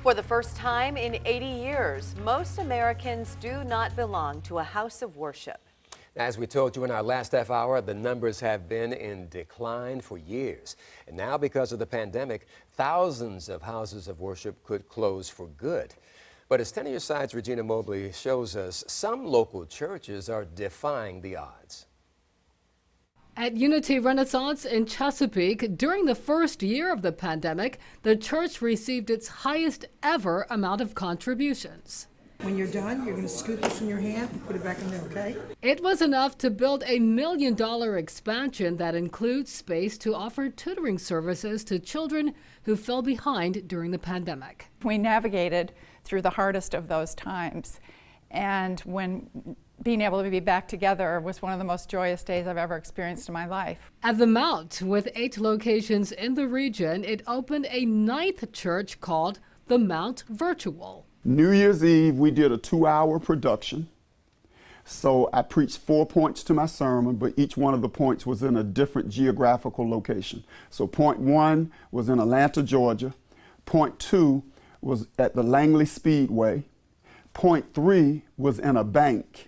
For the first time in 80 years, most Americans do not belong to a house of worship. As we told you in our last half hour, the numbers have been in decline for years. And now, because of the pandemic, thousands of houses of worship could close for good. But as 10 of your side's Regina Mobley shows us, some local churches are defying the odds. At Unity Renaissance in Chesapeake, during the first year of the pandemic, the church received its highest ever amount of contributions. When you're done, you're going to scoop this in your hand and put it back in there, okay? It was enough to build a $1 million expansion that includes space to offer tutoring services to children who fell behind during the pandemic. We navigated through the hardest of those times, and when being able to be back together was one of the most joyous days I've ever experienced in my life. At the Mount, with 8 locations in the region, it opened a 9th church called the Mount Virtual. New Year's Eve, we did a 2-hour production. So I preached 4 points to my sermon, but each one of the points was in a different geographical location. So point 1 was in Atlanta, Georgia. Point 2 was at the Langley Speedway. Point 3 was in a bank.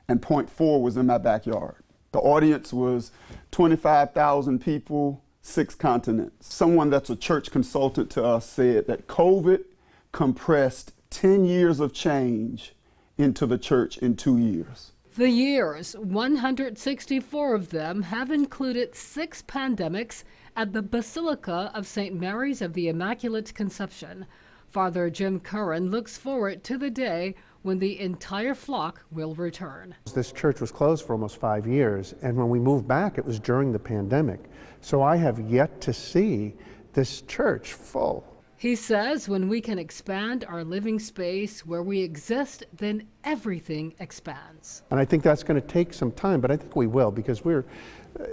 And point 4 was in my backyard. The audience was 25,000 people, 6 continents. Someone that's a church consultant to us said that COVID compressed 10 years of change into the church in 2 years. The years, 164 of them, have included 6 pandemics at the Basilica of St. Mary's of the Immaculate Conception. Father Jim Curran looks forward to the day when the entire flock will return. This church was closed for almost 5 years, and when we moved back, it was during the pandemic. So I have yet to see this church full. He says when we can expand our living space where we exist, then everything expands. And I think that's going to take some time, but I think we will, because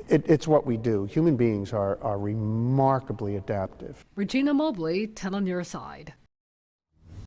it's what we do. Human beings are remarkably adaptive. Regina Mobley, 10 on your side.